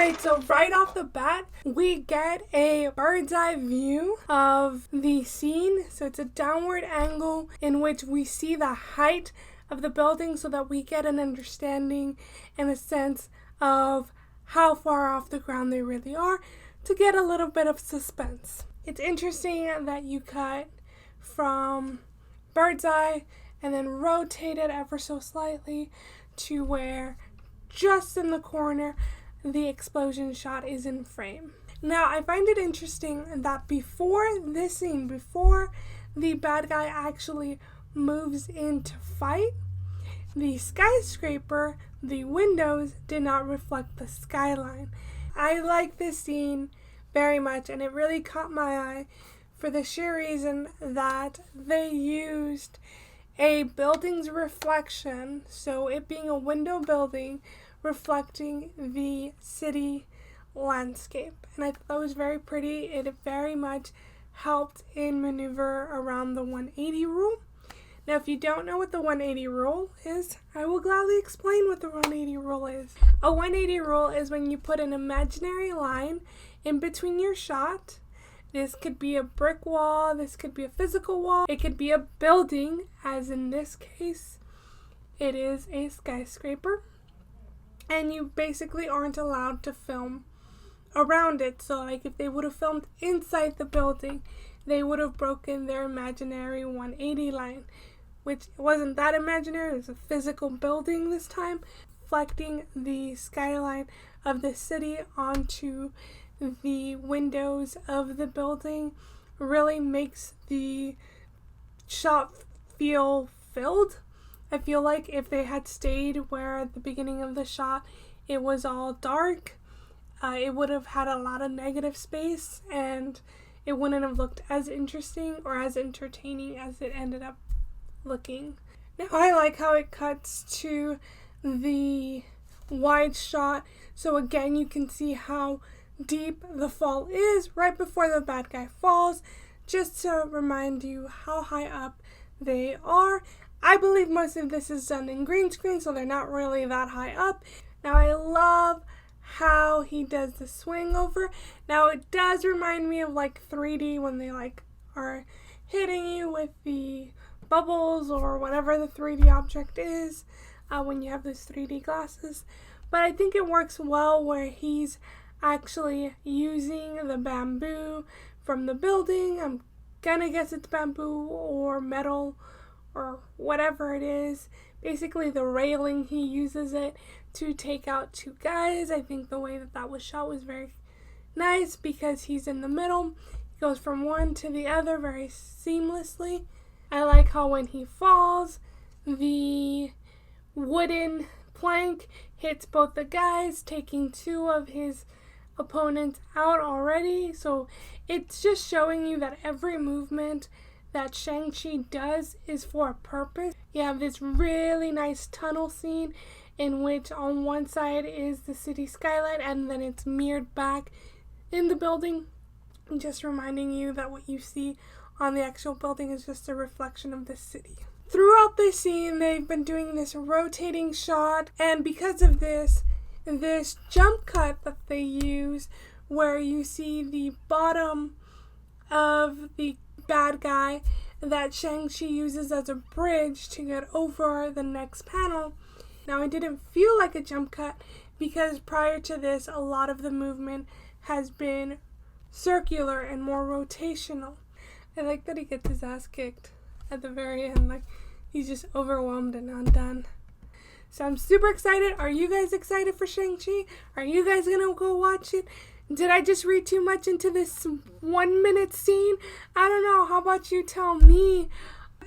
Alright, so right off the bat, we get a bird's eye view of the scene. So it's a downward angle in which we see the height of the building so that we get an understanding and a sense of how far off the ground they really are to get a little bit of suspense. It's interesting that you cut from bird's eye and then rotate it ever so slightly to where just in the corner the explosion shot is in frame. Now, I find it interesting that before this scene, before the bad guy actually moves in to fight, the skyscraper, the windows did not reflect the skyline. I like this scene very much, and it really caught my eye for the sheer reason that they used a building's reflection, so it being a window building reflecting the city landscape. And I thought that was very pretty. It very much helped in maneuver around the 180 rule. Now, if you don't know what the 180 rule is, I will gladly explain what the 180 rule is. A 180 rule is when you put an imaginary line in between your shot. This could be a brick wall, this could be a physical wall, it could be a building, as in this case, it is a skyscraper. And you basically aren't allowed to film around it. So like if they would have filmed inside the building, they would have broken their imaginary 180 line, which wasn't that imaginary, it was a physical building this time, reflecting the skyline of the city onto the windows of the building. Really makes the shot feel filled. I feel like if they had stayed where at the beginning of the shot it was all dark, it would have had a lot of negative space and it wouldn't have looked as interesting or as entertaining as it ended up looking. Now, I like how it cuts to the wide shot, so again you can see how deep the fall is right before the bad guy falls, just to remind you how high up they are. I believe most of this is done in green screen, so they're not really that high up. Now, I love how he does the swing over. Now, it does remind me of like 3D when they like are hitting you with the bubbles or whatever the 3D object is when you have those 3D glasses. But I think it works well where he's actually using the bamboo from the building. I'm gonna guess it's bamboo or metal or whatever it is. Basically the railing, he uses it to take out two guys. I think the way that that was shot was very nice because he's in the middle. He goes from one to the other very seamlessly. I like how when he falls, the wooden plank hits both the guys, taking two of his opponents out already. So it's just showing you that every movement that Shang Chi does is for a purpose. You have this really nice tunnel scene in which on one side is the city skyline and then it's mirrored back in the building, just reminding you that what you see on the actual building is just a reflection of the city. Throughout this scene, they've been doing this rotating shot, and because of this jump cut that they use where you see the bottom of the bad guy that Shang-Chi uses as a bridge to get over the next panel. Now, it didn't feel like a jump cut because prior to this, a lot of the movement has been circular and more rotational. I like that he gets his ass kicked at the very end, like he's just overwhelmed and undone. So I'm super excited. Are you guys excited for Shang-Chi? Are you guys gonna go watch it? Did I just read too much into this 1 minute scene? I don't know. How about you tell me?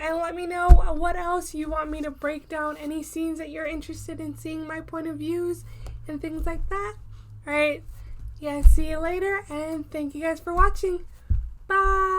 And let me know what else you want me to break down. Any scenes that you're interested in seeing my point of views and things like that. Alright. Yeah, see you later. And thank you guys for watching. Bye.